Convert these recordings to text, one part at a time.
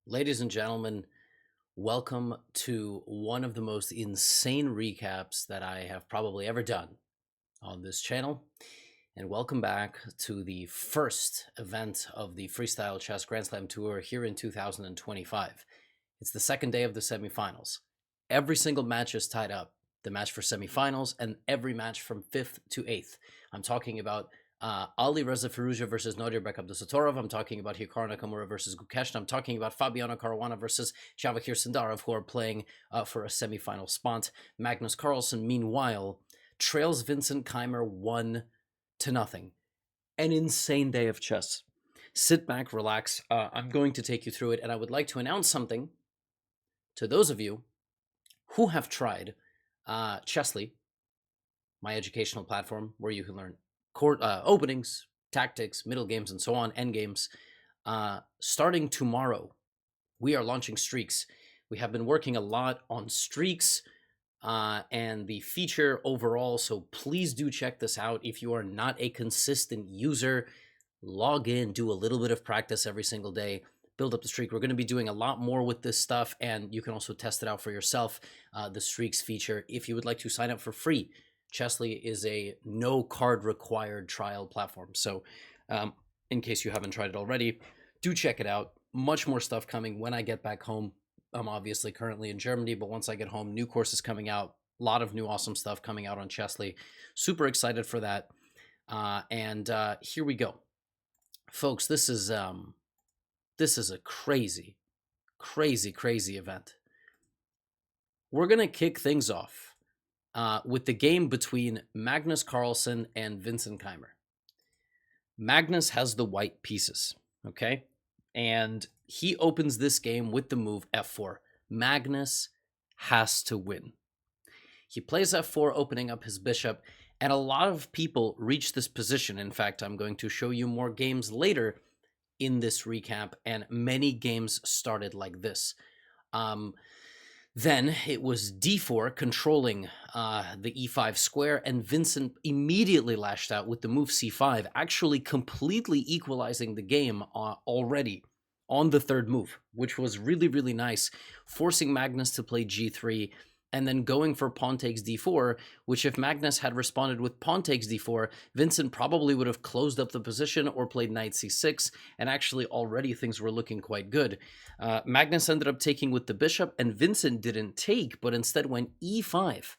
Ladies and gentlemen, welcome to one of the most insane recaps that I have probably ever done on this channel. And welcome back to the first event of the Freestyle Chess Grand Slam Tour here in 2025. It's the second day of the semifinals. Every single match is tied up. The match for semifinals and every match from 5th to 8th. I'm talking about Ali Reza Firouzja versus Nodirbek Abdusattorov. I'm talking about Hikaru Nakamura versus Gukeshna. I'm talking about Fabiano Caruana versus Javakir Sindarov, who are playing for a semifinal spot. Magnus Carlsen, meanwhile, trails Vincent Keimer 1-0. An insane day of chess. Sit back, relax. I'm going to take you through it, and I would like to announce something to those of you who have tried Chessly, my educational platform where you can learn court openings, tactics, middle games, and so on, end games. Starting tomorrow, we are launching streaks. We have been working a lot on streaks and the feature overall, so please do check this out. If you are not a consistent user, log in, do a little bit of practice every single day, build up the streak. We're going to be doing a lot more with this stuff, and you can also test it out for yourself, the streaks feature, if you would like to sign up for free. Chessly is a no card required trial platform. So in case you haven't tried it already, do check it out. Much more stuff coming when I get back home. I'm obviously currently in Germany, but once I get home, new courses coming out. A lot of new awesome stuff coming out on Chessly. Super excited for that. And here we go. Folks, this is a crazy event. We're going to kick things off with the game between Magnus Carlsen and Vincent Keimer. Magnus has the white pieces, okay? And he opens this game with the move f4. Magnus has to win. He plays f4, opening up his bishop, and a lot of people reach this position. In fact, I'm going to show you more games later in this recap, and many games started like this. Then it was d4 controlling the e5 square, and Vincent immediately lashed out with the move c5, actually completely equalizing the game already on the third move, which was really, really nice, forcing Magnus to play g3, and then going for pawn takes d4, which if Magnus had responded with pawn takes d4, Vincent probably would have closed up the position or played knight c6, and actually already things were looking quite good. Magnus ended up taking with the bishop, and Vincent didn't take, but instead went e5.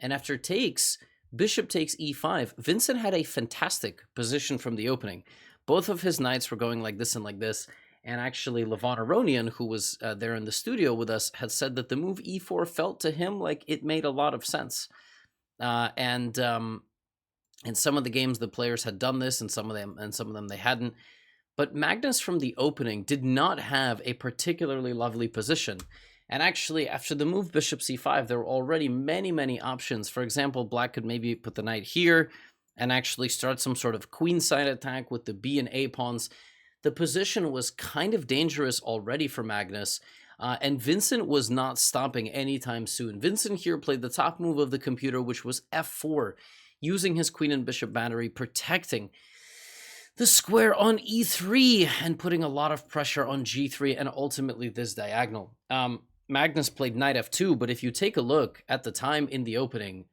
And after takes, bishop takes e5, Vincent had a fantastic position from the opening. Both of his knights were going like this and like this, and actually, Levon Aronian, who was there in the studio with us, had said that the move e4 felt to him like it made a lot of sense. And in some of the games, the players had done this, and some of them they hadn't. But Magnus from the opening did not have a particularly lovely position. And actually, after the move bishop c5, there were already many, many options. For example, black could maybe put the knight here and actually start some sort of queenside attack with the b and a pawns. The position was kind of dangerous already for Magnus, and Vincent was not stopping anytime soon. Vincent here played the top move of the computer, which was f4, using his queen and bishop battery, protecting the square on e3 and putting a lot of pressure on g3 and ultimately this diagonal. Magnus played knight f2, but if you take a look at the time in the opening,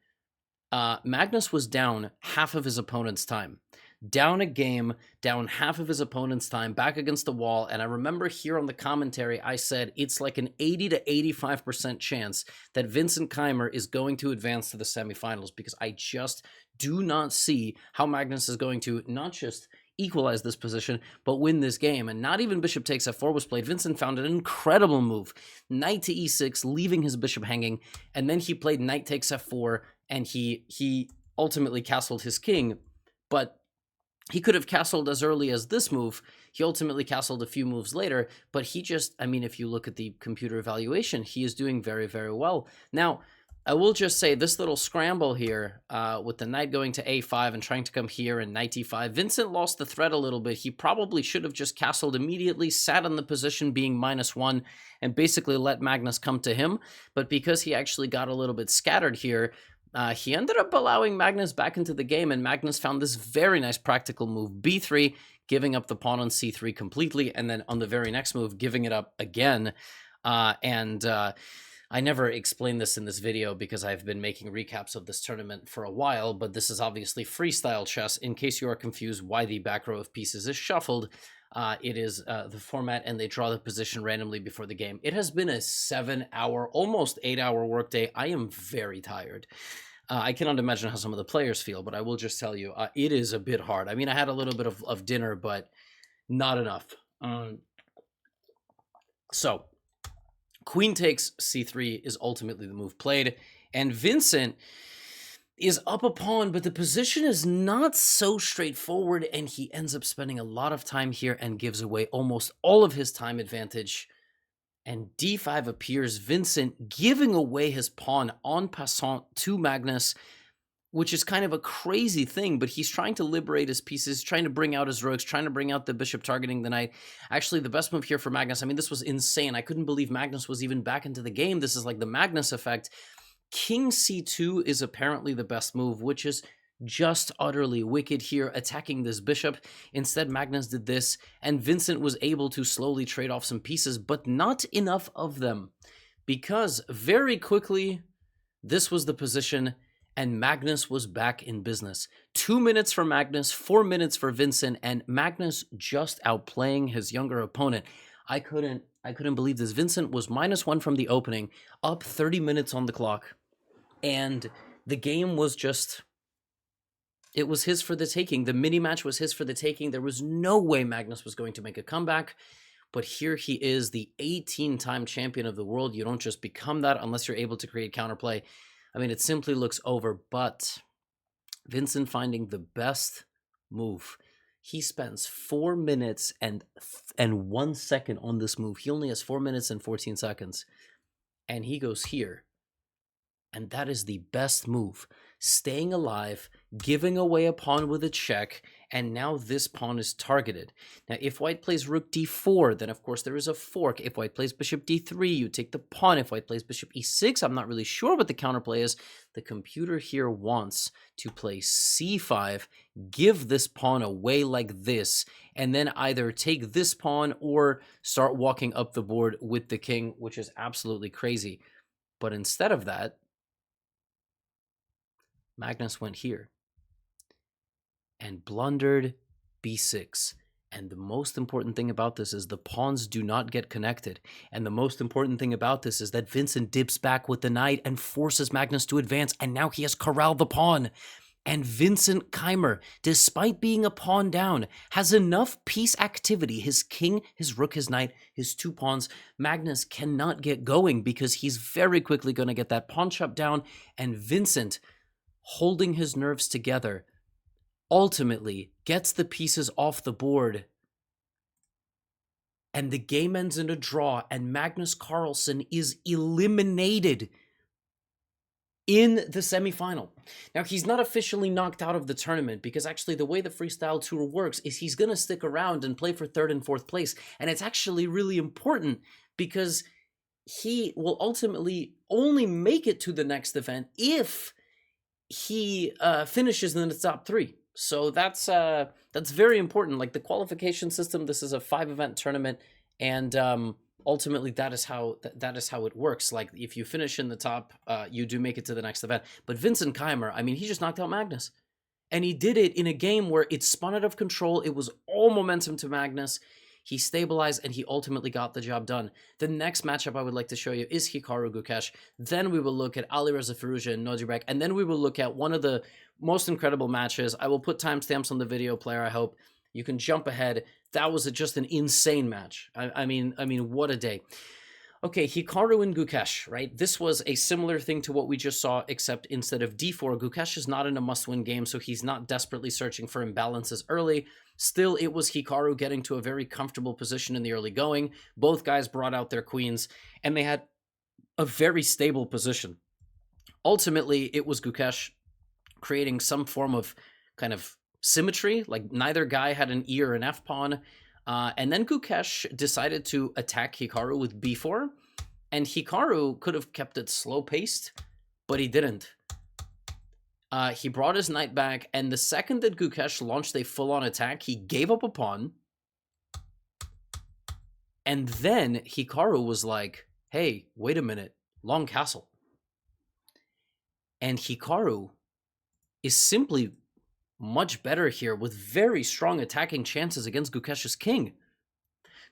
Magnus was down half of his opponent's time. Down a game, down half of his opponent's time, back against the wall. And I remember here on the commentary, I said it's like an 80 to 85% chance that Vincent Keimer is going to advance to the semifinals, because I just do not see how Magnus is going to not just equalize this position, but win this game. And not even bishop takes f4 was played. Vincent found an incredible move. Knight to e6, leaving his bishop hanging. And then he played knight takes f4, and he ultimately castled his king. But he could have castled as early as this move. He ultimately castled a few moves later, but he just, I mean, if you look at the computer evaluation, he is doing very, very well. Now, I will just say this little scramble here with the knight going to a5 and trying to come here and knight e5, Vincent lost the thread a little bit. He probably should have just castled immediately, sat in the position being -1, and basically let Magnus come to him. But because he actually got a little bit scattered here, he ended up allowing Magnus back into the game, and Magnus found this very nice practical move, b3, giving up the pawn on c3 completely, and then on the very next move, giving it up again. I never explained this in this video because I've been making recaps of this tournament for a while, but this is obviously freestyle chess. In case you are confused why the back row of pieces is shuffled, it is the format, and they draw the position randomly before the game. It has been a 7-hour, almost 8-hour workday. I am very tired. I cannot imagine how some of the players feel, but I will just tell you, it is a bit hard. I mean, I had a little bit of dinner, but not enough. So queen takes c3 is ultimately the move played, and Vincent is up a pawn, but the position is not so straightforward, and he ends up spending a lot of time here and gives away almost all of his time advantage. And d5 appears, Vincent giving away his pawn en passant to Magnus, which is kind of a crazy thing, but he's trying to liberate his pieces, trying to bring out his rooks, trying to bring out the bishop targeting the knight. Actually, the best move here for Magnus, I mean, this was insane. I couldn't believe Magnus was even back into the game. This is like the Magnus effect. King c2 is apparently the best move, which is just utterly wicked here, attacking this bishop. Instead, Magnus did this, and Vincent was able to slowly trade off some pieces, but not enough of them, because very quickly, this was the position, and Magnus was back in business. 2 minutes for Magnus, 4 minutes for Vincent, and Magnus just outplaying his younger opponent. I couldn't believe this. Vincent was -1 from the opening, up 30 minutes on the clock, and the game was just, it was his for the taking. The mini match was his for the taking. There was no way Magnus was going to make a comeback, but here he is, the 18-time champion of the world. You don't just become that unless you're able to create counterplay. I mean, it simply looks over, but Vincent finding the best move. He spends 4 minutes and 1 second on this move. He only has 4 minutes and 14 seconds. And he goes here. And that is the best move. Staying alive, giving away a pawn with a check, and now this pawn is targeted. Now, if white plays rook d4, then of course there is a fork. If white plays bishop d3, you take the pawn. If white plays bishop e6, I'm not really sure what the counterplay is. The computer here wants to play c5, give this pawn away like this, and then either take this pawn or start walking up the board with the king, which is absolutely crazy. But instead of that, Magnus went here and blundered b6. And the most important thing about this is the pawns do not get connected. And the most important thing about this is that Vincent dips back with the knight and forces Magnus to advance. And now he has corralled the pawn. And Vincent Keimer, despite being a pawn down, has enough piece activity. His king, his rook, his knight, his 2 pawns. Magnus cannot get going because he's very quickly going to get that pawn chop down. And Vincent, holding his nerves together, ultimately gets the pieces off the board, and the game ends in a draw, and Magnus Carlsen is eliminated in the semifinal. Now, he's not officially knocked out of the tournament, because actually the way the Freestyle Tour works is he's going to stick around and play for 3rd and 4th place, and it's actually really important because he will ultimately only make it to the next event if he finishes in the top 3. So that's very important. Like the qualification system, this is a 5-event tournament, and ultimately that is how it works. Like if you finish in the top, you do make it to the next event. But Vincent Keimer, I mean, he just knocked out Magnus, and he did it in a game where it spun out of control. It was all momentum to Magnus. He stabilized, and he ultimately got the job done. The next matchup I would like to show you is Hikaru Gukesh. Then we will look at Alireza Firouzja and Nodirbek, and then we will look at one of the most incredible matches. I will put timestamps on the video player, I hope. You can jump ahead. That was just an insane match. I mean, what a day. Okay, Hikaru and Gukesh, right? This was a similar thing to what we just saw, except instead of d4, Gukesh is not in a must-win game, so he's not desperately searching for imbalances early. Still, it was Hikaru getting to a very comfortable position in the early going. Both guys brought out their queens, and they had a very stable position. Ultimately, it was Gukesh creating some form of kind of symmetry, like neither guy had an E or an F pawn, and then Gukesh decided to attack Hikaru with b4, and Hikaru could have kept it slow-paced, but he didn't. He brought his knight back, and the second that Gukesh launched a full-on attack, he gave up a pawn. And then Hikaru was like, hey, wait a minute, long castle. And Hikaru is simply much better here with very strong attacking chances against Gukesh's king.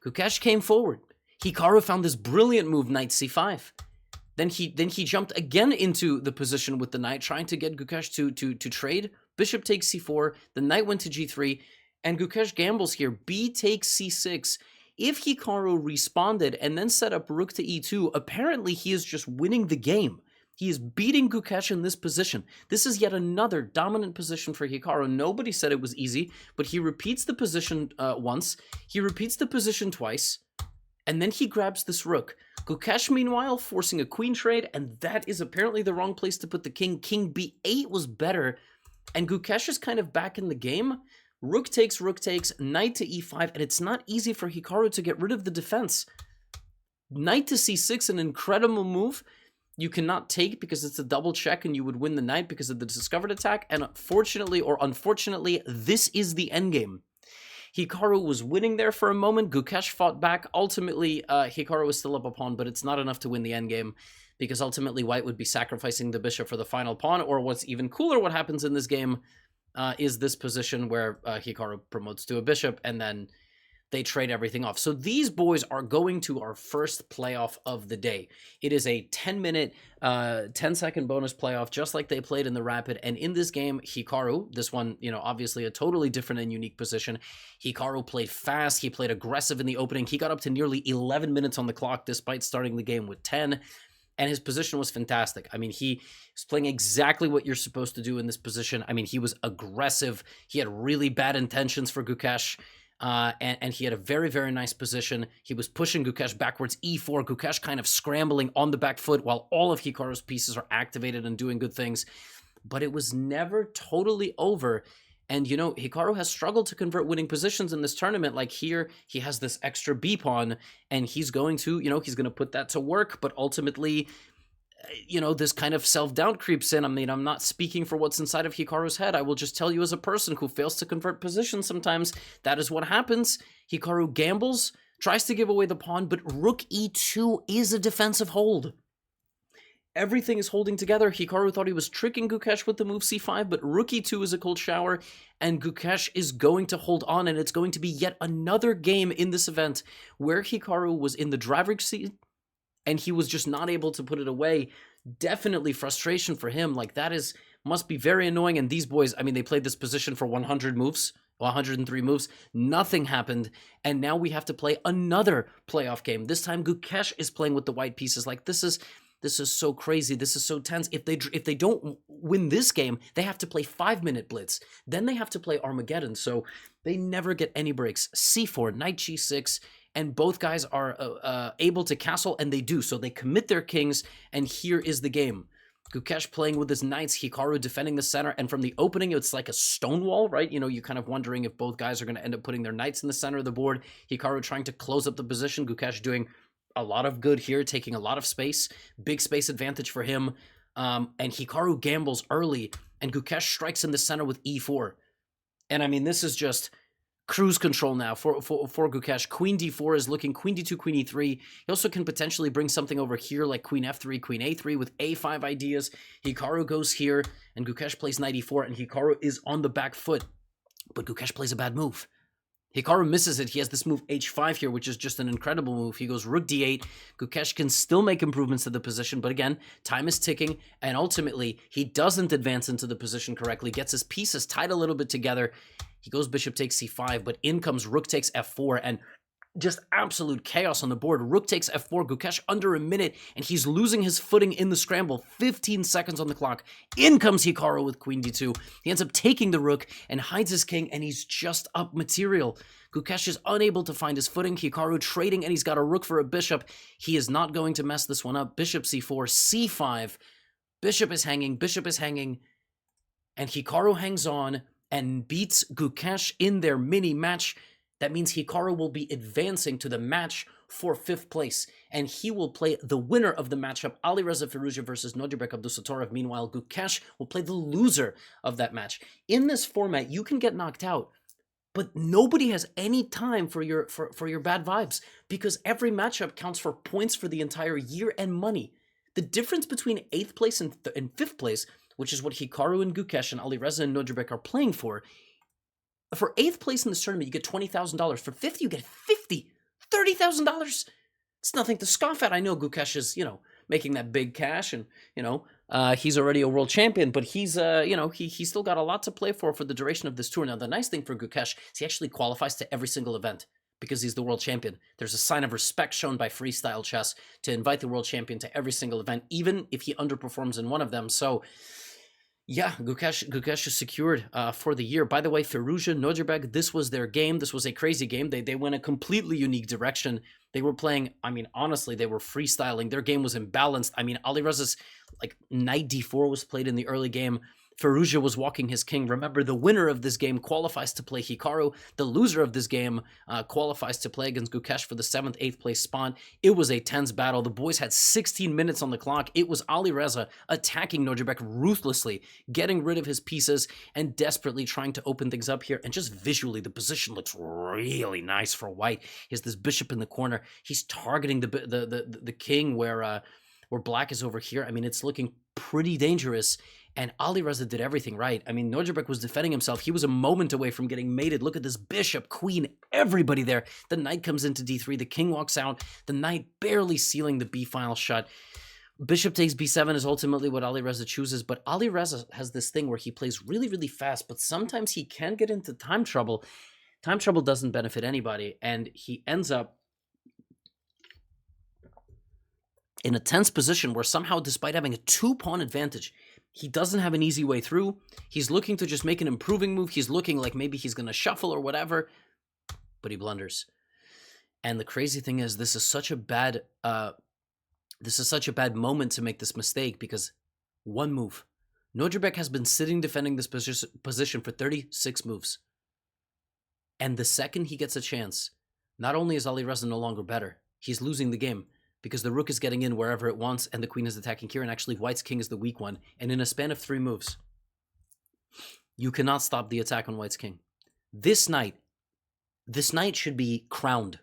Gukesh came forward. Hikaru found this brilliant move, knight c5. Then he jumped again into the position with the knight, trying to get Gukesh to trade. Bishop takes c4, the knight went to g3, and Gukesh gambles here. B takes c6. If Hikaru responded and then set up rook to e2, apparently he is just winning the game. He is beating Gukesh in this position. This is yet another dominant position for Hikaru. Nobody said it was easy, but he repeats the position once. He repeats the position twice, and then he grabs this rook. Gukesh, meanwhile, forcing a queen trade, and that is apparently the wrong place to put the king. King b8 was better, and Gukesh is kind of back in the game. Rook takes, knight to e5, and it's not easy for Hikaru to get rid of the defense. Knight to c6, an incredible move. You cannot take because it's a double check and you would win the knight because of the discovered attack, and fortunately or unfortunately, this is the endgame. Hikaru was winning there for a moment. Gukesh fought back. Ultimately, Hikaru was still up a pawn, but it's not enough to win the endgame because ultimately white would be sacrificing the bishop for the final pawn, or what's even cooler, what happens in this game is this position where Hikaru promotes to a bishop and then they trade everything off. So these boys are going to our first playoff of the day. It is a 10-minute, 10-second bonus playoff, just like they played in the Rapid. And in this game, Hikaru, this one, you know, obviously a totally different and unique position. Hikaru played fast. He played aggressive in the opening. He got up to nearly 11 minutes on the clock, despite starting the game with 10. And his position was fantastic. I mean, he was playing exactly what you're supposed to do in this position. I mean, he was aggressive. He had really bad intentions for Gukesh. And he had a very, very nice position. He was pushing Gukesh backwards, e4, Gukesh kind of scrambling on the back foot while all of Hikaru's pieces are activated and doing good things. But it was never totally over. And, you know, Hikaru has struggled to convert winning positions in this tournament. Like here, he has this extra B pawn, and he's going to, you know, he's going to put that to work. But ultimately, you know, this kind of self-doubt creeps in. I mean, I'm not speaking for what's inside of Hikaru's head. I will just tell you as a person who fails to convert positions sometimes, that is what happens. Hikaru gambles, tries to give away the pawn, but rook e2 is a defensive hold. Everything is holding together. Hikaru thought he was tricking Gukesh with the move c5, but rook e2 is a cold shower, and Gukesh is going to hold on, and it's going to be yet another game in this event where Hikaru was in the driver's seat, and he was just not able to put it away. Definitely frustration for him. Like, that must be very annoying. And these boys, I mean, they played this position for 100 moves, 103 moves. Nothing happened. And now we have to play another playoff game. This time, Gukesh is playing with the white pieces. Like, this is so crazy. This is so tense. If they don't win this game, they have to play 5-minute blitz. Then they have to play Armageddon. So they never get any breaks. c4, knight g6. And both guys are able to castle, and they do. So they commit their kings, and here is the game. Gukesh playing with his knights, Hikaru defending the center, and from the opening, it's like a stone wall, right? You know, you're kind of wondering if both guys are going to end up putting their knights in the center of the board. Hikaru trying to close up the position. Gukesh doing a lot of good here, taking a lot of space. Big space advantage for him. And Hikaru gambles early, and Gukesh strikes in the center with e4. And I mean, this is just cruise control now for Gukesh. Queen d4 is looking, queen d2, queen e3. He also can potentially bring something over here like queen f3, queen a3 with a5 ideas. Hikaru goes here, and Gukesh plays knight e4, and Hikaru is on the back foot. But Gukesh plays a bad move. Hikaru misses it. He has this move h5 here, which is just an incredible move. He goes rook d8. Gukesh can still make improvements to the position, but again, time is ticking, and ultimately, he doesn't advance into the position correctly, gets his pieces tied a little bit together. He goes bishop takes c5, but in comes rook takes f4, and just absolute chaos on the board. Rook takes f4, Gukesh under a minute, and he's losing his footing in the scramble. 15 seconds on the clock. In comes Hikaru with queen d2. He ends up taking the rook and hides his king, and he's just up material. Gukesh is unable to find his footing. Hikaru trading, and he's got a rook for a bishop. He is not going to mess this one up. Bishop c4, c5. Bishop is hanging, and Hikaru hangs on and beats Gukesh in their mini match. That means Hikaru will be advancing to the match for 5th place, and he will play the winner of the matchup, Alireza Firouzja versus Nodirbek Abdusattorov. Meanwhile, Gukesh will play the loser of that match. In this format, you can get knocked out, but nobody has any time for your bad vibes, because every matchup counts for points for the entire year and money. The difference between 8th place and 5th place, which is what Hikaru and Gukesh and Alireza and Nodirbek are playing for 8th place in this tournament, you get $20,000. For 5th, you get $30,000. It's nothing to scoff at. I know Gukesh is, making that big cash, and, he's already a world champion, but he's, he's still got a lot to play for the duration of this tour. Now, the nice thing for Gukesh is he actually qualifies to every single event because he's the world champion. There's a sign of respect shown by Freestyle Chess to invite the world champion to every single event, even if he underperforms in one of them. So, yeah, Gukesh is secured for the year. By the way, Firouzja, Nodirbek, this was their game. This was a crazy game. They went a completely unique direction. They were playing, honestly, they were freestyling. Their game was imbalanced. Alireza's knight d4 was played in the early game. Firouzja was walking his king. Remember, the winner of this game qualifies to play Hikaru. The loser of this game qualifies to play against Gukesh for the 7th, 8th place spot. It was a tense battle. The boys had 16 minutes on the clock. It was Alireza attacking Nodirbek ruthlessly, getting rid of his pieces, and desperately trying to open things up here. And just visually, the position looks really nice for white. He has this bishop in the corner. He's targeting the king where black is over here. It's looking pretty dangerous. And Alireza did everything right. Nodirbek was defending himself. He was a moment away from getting mated. Look at this bishop, queen, everybody there. The knight comes into d3. The king walks out. The knight barely sealing the b-file shut. Bishop takes b7 is ultimately what Alireza chooses. But Alireza has this thing where he plays really, really fast. But sometimes he can get into time trouble. Time trouble doesn't benefit anybody. And he ends up in a tense position where somehow, despite having a 2-pawn advantage, he doesn't have an easy way through. He's looking to just make an improving move. He's looking like maybe he's going to shuffle or whatever, but he blunders. And the crazy thing is, this is such a bad moment to make this mistake, because one move. Nodirbek has been sitting defending this position for 36 moves. And the second he gets a chance, not only is Alireza no longer better, he's losing the game, because the rook is getting in wherever it wants, and the queen is attacking here, and actually white's king is the weak one. And in a span of 3 moves, you cannot stop the attack on white's king. This knight should be crowned.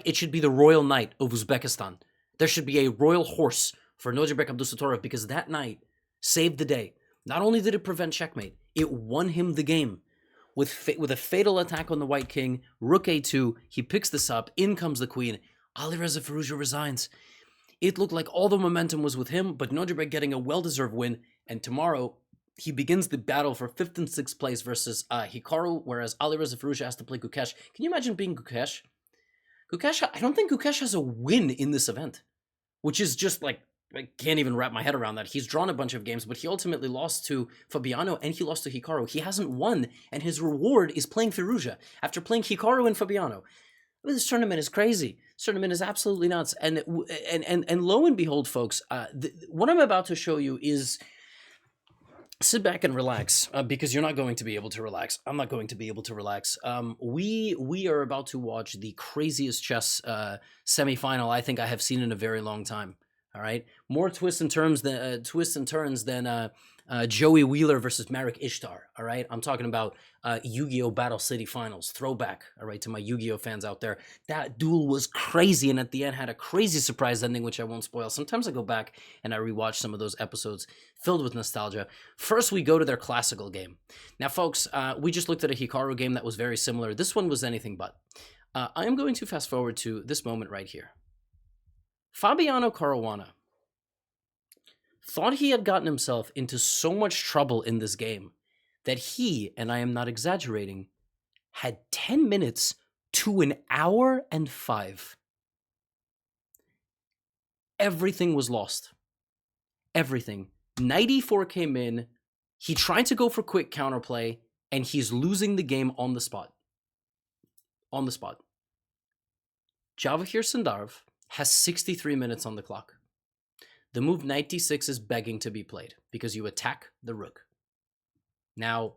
It should be the royal knight of Uzbekistan. There should be a royal horse for Nodirbek Abdusattorov, because that knight saved the day. Not only did it prevent checkmate, it won him the game. With a fatal attack on the white king, rook a2, he picks this up, in comes the queen. Alireza Firouzja resigns. It looked like all the momentum was with him, but Nodirbek getting a well-deserved win, and tomorrow he begins the battle for 5th and 6th place versus Hikaru, whereas Alireza Firouzja has to play Gukesh. Can you imagine being Gukesh? I don't think Gukesh has a win in this event, which is just I can't even wrap my head around that. He's drawn a bunch of games, but he ultimately lost to Fabiano and he lost to Hikaru. He hasn't won, and his reward is playing Firouzja after playing Hikaru and Fabiano. This tournament is crazy. This tournament is absolutely nuts. And lo and behold, folks, what I'm about to show you is, sit back and relax, because you're not going to be able to relax. I'm not going to be able to relax. We are about to watch the craziest chess semifinal I think I have seen in a very long time. All right, more twists and turns than Joey Wheeler versus Marek Ishtar. All right, I'm talking about Yu-Gi-Oh! Battle City Finals throwback. All right, to my Yu-Gi-Oh! Fans out there, that duel was crazy, and at the end had a crazy surprise ending, which I won't spoil. Sometimes I go back and I rewatch some of those episodes filled with nostalgia. First, we go to their classical game. Now, folks, we just looked at a Hikaru game that was very similar. This one was anything but. I am going to fast forward to this moment right here. Fabiano Caruana thought he had gotten himself into so much trouble in this game that he, and I am not exaggerating, had 10 minutes to an hour and 5. Everything was lost. Everything. Knight e4 came in. He tried to go for quick counterplay, and he's losing the game on the spot. On the spot. Javahir Sandarov has 63 minutes on the clock. The move knight d6 is begging to be played because you attack the rook. Now,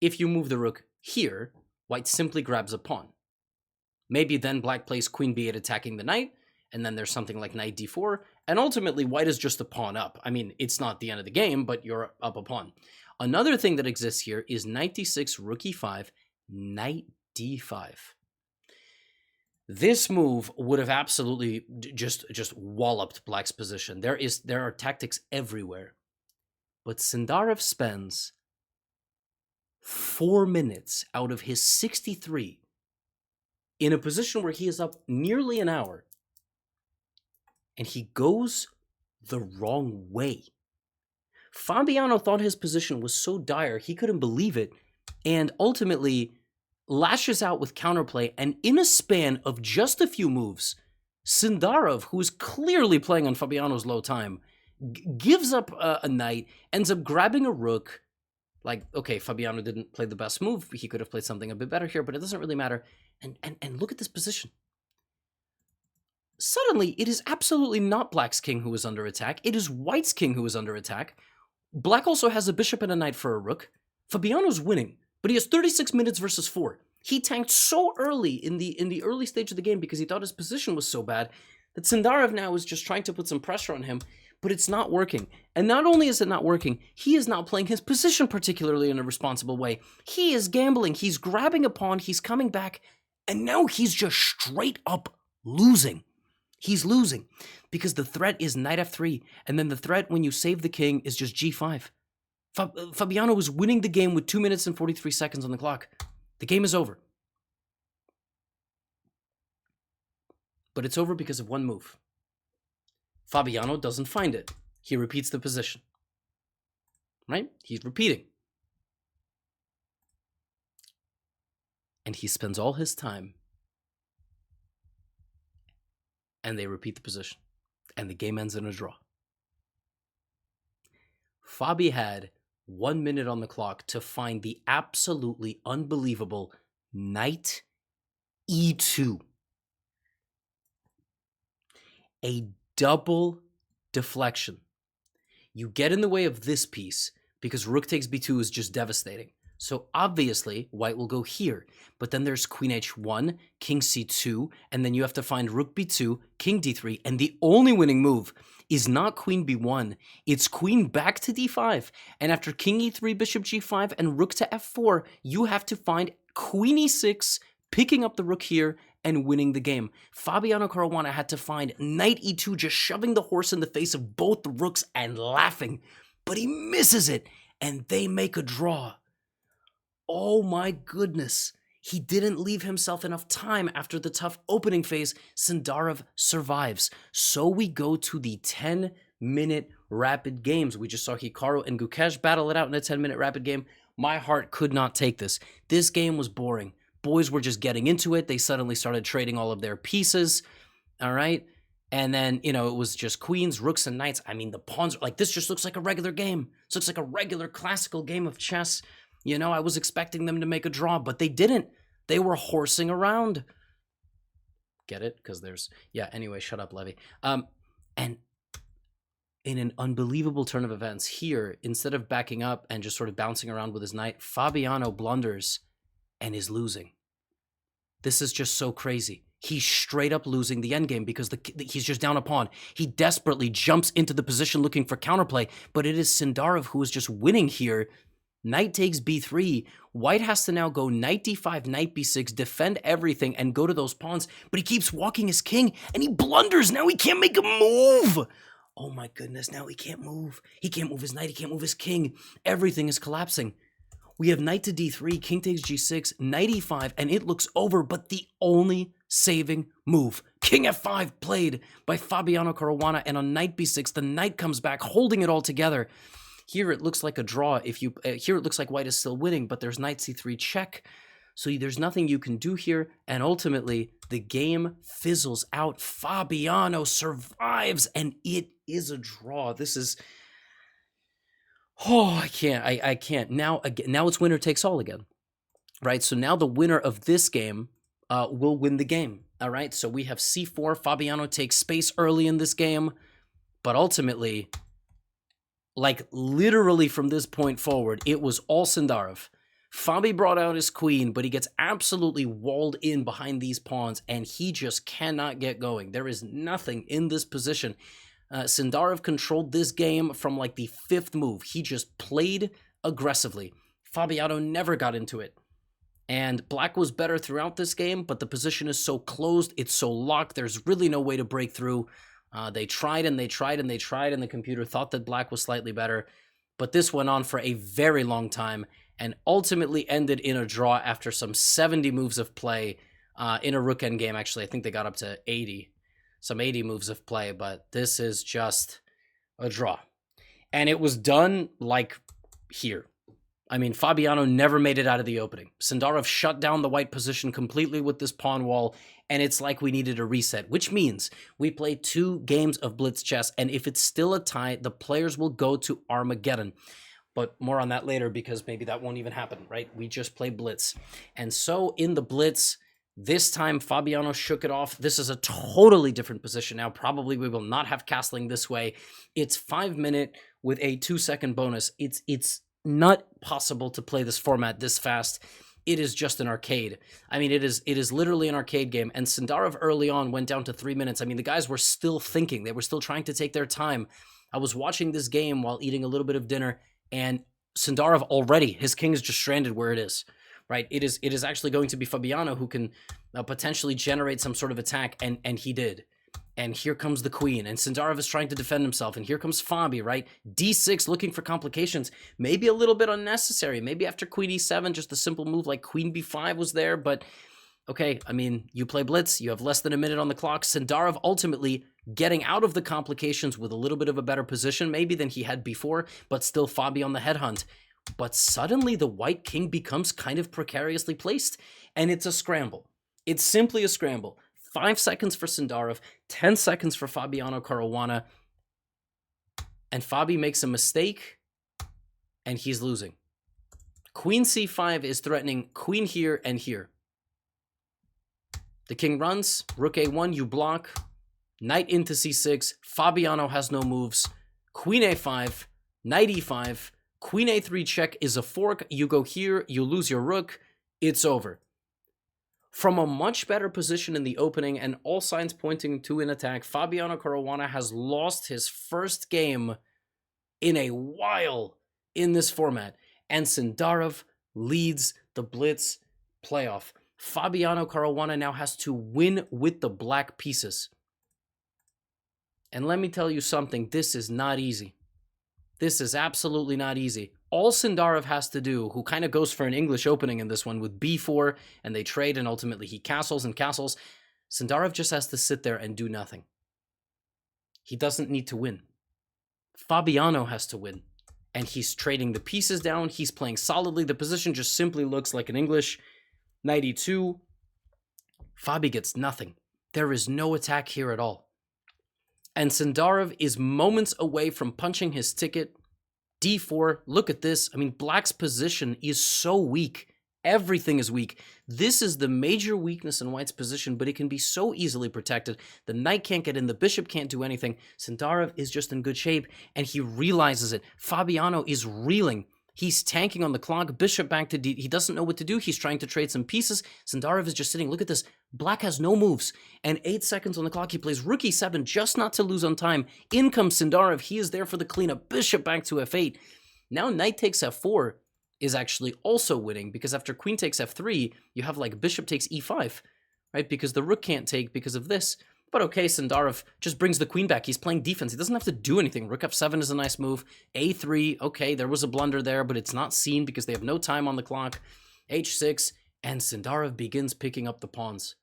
if you move the rook here, white simply grabs a pawn. Maybe then black plays queen b8 attacking the knight, and then there's something like knight d4, and ultimately white is just a pawn up. I mean, it's not the end of the game, but you're up a pawn. Another thing that exists here is knight d6, rook e5, knight d5. This move would have absolutely just walloped black's position. There are tactics everywhere. But Sindarov spends 4 minutes out of his 63 in a position where he is up nearly an hour, and he goes the wrong way. Fabiano thought his position was so dire he couldn't believe it, and ultimately lashes out with counterplay, and in a span of just a few moves, Sindarov, who is clearly playing on Fabiano's low time, gives up a knight, ends up grabbing a rook. Like, okay, Fabiano didn't play the best move. He could have played something a bit better here, but it doesn't really matter. And look at this position. Suddenly, it is absolutely not black's king who is under attack. It is white's king who is under attack. Black also has a bishop and a knight for a rook. Fabiano's winning, but he has 36 minutes versus 4. He tanked so early in the early stage of the game because he thought his position was so bad that Sindarov now is just trying to put some pressure on him, but it's not working. And not only is it not working, he is not playing his position particularly in a responsible way. He is gambling. He's grabbing a pawn. He's coming back. And now he's just straight up losing. He's losing because the threat is knight f3. And then the threat when you save the king is just g5. Fabiano was winning the game with 2 minutes and 43 seconds on the clock. The game is over. But it's over because of one move. Fabiano doesn't find it. He repeats the position. Right? He's repeating. And he spends all his time. And they repeat the position. And the game ends in a draw. Fabi had 1 minute on the clock to find the absolutely unbelievable knight e2. A double deflection. You get in the way of this piece because rook takes b2 is just devastating. So obviously, white will go here. But then there's queen h1, king c2, and then you have to find rook b2, king d3, and the only winning move is not queen b1, it's queen back to d5. And after king e3, bishop g5, and rook to f4, you have to find queen e6, picking up the rook here, and winning the game. Fabiano Caruana had to find knight e2, just shoving the horse in the face of both the rooks and laughing. But he misses it, and they make a draw. Oh my goodness. He didn't leave himself enough time after the tough opening phase. Sindarov survives. So we go to the 10-minute rapid games. We just saw Hikaru and Gukesh battle it out in a 10-minute rapid game. My heart could not take this. This game was boring. Boys were just getting into it. They suddenly started trading all of their pieces. All right. And then, it was just queens, rooks, and knights. I mean, the pawns, like, this just looks like a regular game. This looks like a regular classical game of chess. I was expecting them to make a draw, but they didn't. They were horsing around. Get it? Because anyway, shut up, Levy. And in an unbelievable turn of events here, instead of backing up and just sort of bouncing around with his knight, Fabiano blunders and is losing. This is just so crazy. He's straight up losing the endgame because he's just down a pawn. He desperately jumps into the position looking for counterplay, but it is Sindarov who is just winning here. Knight takes b3. White has to now go knight d5, knight b6, defend everything, and go to those pawns. But he keeps walking his king, and he blunders. Now he can't make a move. Oh my goodness, now he can't move. He can't move his knight. He can't move his king. Everything is collapsing. We have knight to d3, king takes g6, knight e5, and it looks over. But the only saving move, king f5 played by Fabiano Caruana, and on knight b6, the knight comes back, holding it all together. Here it looks like a draw. Here it looks like white is still winning, but there's knight c3 check. So there's nothing you can do here, and ultimately the game fizzles out. Fabiano survives, and it is a draw. This is... Oh, I can't. Now it's winner takes all again, right? So now the winner of this game will win the game, all right? So we have c4. Fabiano takes space early in this game, but ultimately... Like, literally from this point forward, it was all Sindarov. Fabi brought out his queen, but he gets absolutely walled in behind these pawns, and he just cannot get going. There is nothing in this position. Sindarov controlled this game from like the 5th move. He just played aggressively. Fabiano never got into it. And black was better throughout this game, but the position is so closed, it's so locked, there's really no way to break through. They tried and they tried and they tried, and the computer thought that black was slightly better. But this went on for a very long time and ultimately ended in a draw after some 70 moves of play in a rook endgame. Actually, I think they got up to 80. Some 80 moves of play, but this is just a draw. And it was done like here. I mean, Fabiano never made it out of the opening. Sindarov shut down the white position completely with this pawn wall, and it's like we needed a reset, which means we play 2 games of blitz chess, and if it's still a tie, the players will go to Armageddon. But more on that later, because maybe that won't even happen, right? We just play blitz. And so in the blitz, this time Fabiano shook it off. This is a totally different position now. Probably we will not have castling this way. It's 5 minute with a 2-second bonus. It's not possible to play this format this fast. It is just an arcade. I mean, it is literally an arcade game. And Sindarov early on went down to 3 minutes. I mean, the guys were still thinking. They were still trying to take their time. I was watching this game while eating a little bit of dinner, and Sindarov already, his king is just stranded where it is. Right, it is actually going to be Fabiano who can potentially generate some sort of attack, and he did. And here comes the queen, and Sindarov is trying to defend himself, and here comes Fabi, right? D6 looking for complications, maybe a little bit unnecessary. Maybe after queen e7, just a simple move like queen b5 was there, but okay, I mean, you play blitz, you have less than a minute on the clock. Sindarov ultimately getting out of the complications with a little bit of a better position maybe than he had before, but still Fabi on the headhunt. But suddenly the white king becomes kind of precariously placed, and it's a scramble. It's simply a scramble. 5 seconds for Sindarov, 10 seconds for Fabiano Caruana, and Fabi makes a mistake, and he's losing. Queen c5 is threatening queen here and here. The king runs, rook a1, you block, knight into c6, Fabiano has no moves, queen a5, knight e5, queen a3 check is a fork. You go here, you lose your rook, it's over. From a much better position in the opening and all signs pointing to an attack, Fabiano Caruana has lost his first game in a while in this format, and Sindarov leads the blitz playoff. Fabiano Caruana now has to win with the black pieces. And let me tell you something, this is not easy. This is absolutely not easy. All Sindarov has to do, who kind of goes for an English opening in this one with b4, and they trade, and ultimately he castles and castles. Sindarov just has to sit there and do nothing. He doesn't need to win. Fabiano has to win. And he's trading the pieces down. He's playing solidly. The position just simply looks like an English. Knight e2. Fabi gets nothing. There is no attack here at all. And Sindarov is moments away from punching his ticket. d4, look at this. I mean, black's position is so weak. Everything is weak. This is the major weakness in white's position, but it can be so easily protected. The knight can't get in, the bishop can't do anything. Sindarov is just in good shape, and he realizes it. Fabiano is reeling. He's tanking on the clock, bishop back to d. He doesn't know what to do. He's trying to trade some pieces. Sindarov is just sitting. Look at this. Black has no moves. And 8 seconds on the clock. He plays rook e7 just not to lose on time. In comes Sindarov. He is there for the cleanup. Bishop back to f8. Now knight takes f4 is actually also winning, because after queen takes f3, you have like bishop takes e5, right? Because the rook can't take because of this. But okay, Sindarov just brings the queen back. He's playing defense. He doesn't have to do anything. Rook f7 is a nice move. a3, okay, there was a blunder there, but it's not seen because they have no time on the clock. h6, and Sindarov begins picking up the pawns.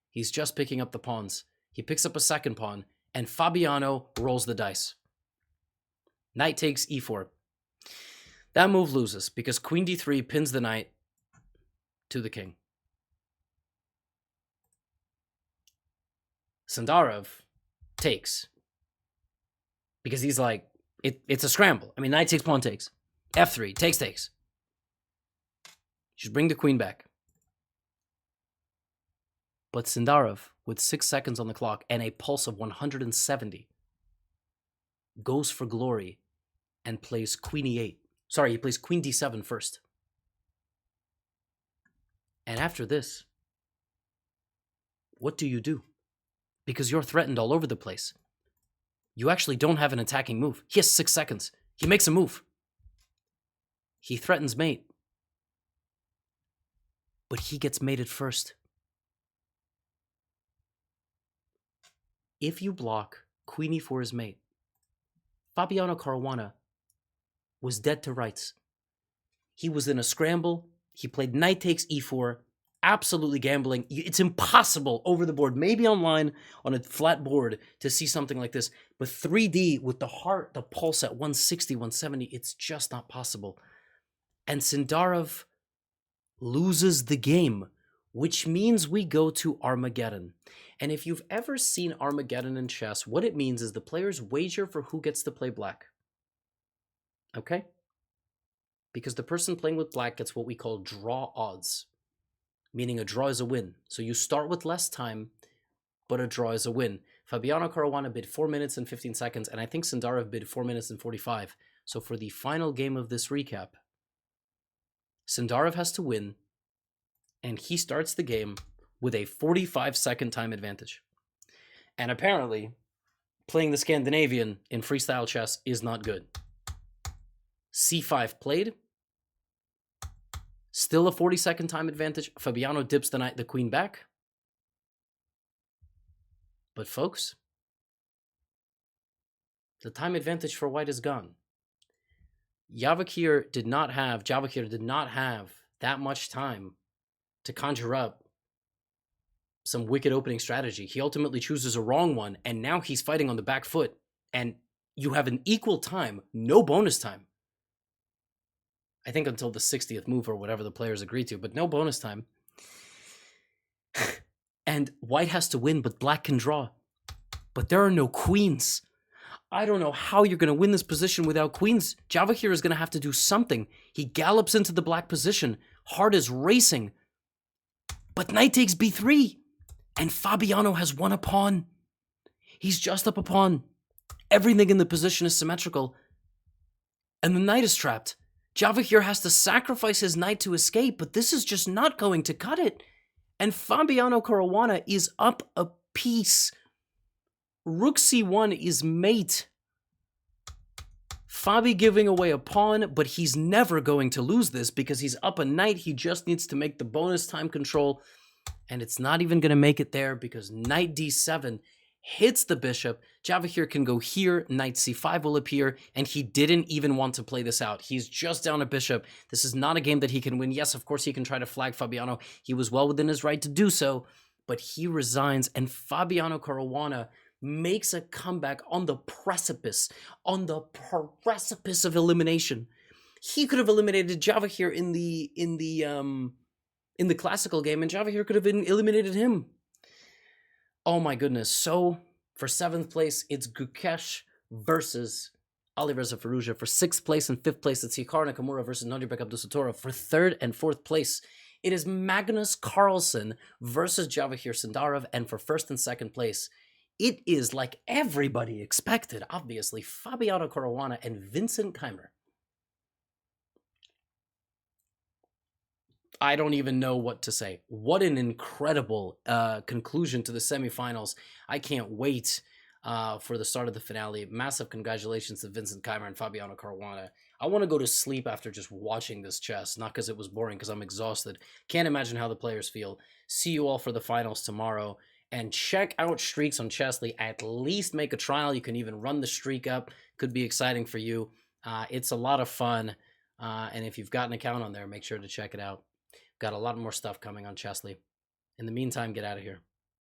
He's just picking up the pawns. He picks up a second pawn, and Fabiano rolls the dice. Knight takes e4. That move loses because queen d3 pins the knight to the king. Sindarov takes because he's like, it's a scramble. I mean, knight takes, pawn takes. f3, takes. Just bring the queen back. But Sindarov, with 6 seconds on the clock and a pulse of 170, goes for glory and plays queen e8. Sorry, he plays queen d7 first. And after this, what do you do? Because you're threatened all over the place. You actually don't have an attacking move. He has 6 seconds. He makes a move. He threatens mate. But he gets mated first. If you block queen e4 is mate, Fabiano Caruana was dead to rights. He was in a scramble. He played knight takes e4, absolutely gambling. It's impossible over the board, maybe online on a flat board, to see something like this. But 3D with the heart, the pulse at 160, 170, it's just not possible. And Sindarov loses the game, which means we go to Armageddon. And if you've ever seen Armageddon in chess, what it means is the players wager for who gets to play black. Okay? Because the person playing with black gets what we call draw odds, meaning a draw is a win. So you start with less time, but a draw is a win. Fabiano Caruana bid 4 minutes and 15 seconds, and I think Sindarov bid 4 minutes and 45. So for the final game of this recap, Sindarov has to win, and he starts the game with a 45-second time advantage. And apparently, playing the Scandinavian in freestyle chess is not good. c5 played. Still a 40-second time advantage. Fabiano dips the knight, the queen back. But folks, the time advantage for white is gone. Javakir did not have that much time to conjure up some wicked opening strategy. He ultimately chooses a wrong one, and now he's fighting on the back foot. And you have an equal time, no bonus time. I think until the 60th move or whatever the players agreed to, but no bonus time. And white has to win, but black can draw. But there are no queens. I don't know how you're going to win this position without queens. Javakir is going to have to do something. He gallops into the black position. Heart is racing. But knight takes b3. And Fabiano has won a pawn. He's just up a pawn. Everything in the position is symmetrical. And the knight is trapped. Javakir has to sacrifice his knight to escape, but this is just not going to cut it. And Fabiano Caruana is up a piece. Rook c1 is mate. Fabi giving away a pawn, but he's never going to lose this because he's up a knight. He just needs to make the bonus time control. And it's not even going to make it there because knight d7 hits the bishop. Javakir can go here, knight c5 will appear, and he didn't even want to play this out. He's just down a bishop. This is not a game that he can win. Yes, of course he can try to flag Fabiano. He was well within his right to do so, but he resigns, and Fabiano Caruana makes a comeback on the precipice of elimination. He could have eliminated Javakir in the classical game, and Javakir could have eliminated him. Oh my goodness. So for 7th place, it's Gukesh versus Alireza Firouzja. For 6th place and 5th place, it's Hikaru Nakamura versus Nadirbek Abdusattorov. For 3rd and 4th place, it is Magnus Carlsen versus Javakir Sindarov. And for 1st and 2nd place, it is, like everybody expected, obviously, Fabiano Caruana and Vincent Keimer. I don't even know what to say. What an incredible conclusion to the semifinals. I can't wait for the start of the finale. Massive congratulations to Vincent Keimer and Fabiano Caruana. I want to go to sleep after just watching this chess, not because it was boring, because I'm exhausted. Can't imagine how the players feel. See you all for the finals tomorrow. And check out Streaks on Chessly. At least make a trial. You can even run the streak up. Could be exciting for you. It's a lot of fun. And if you've got an account on there, make sure to check it out. Got a lot more stuff coming on Chessly. In the meantime, get out of here.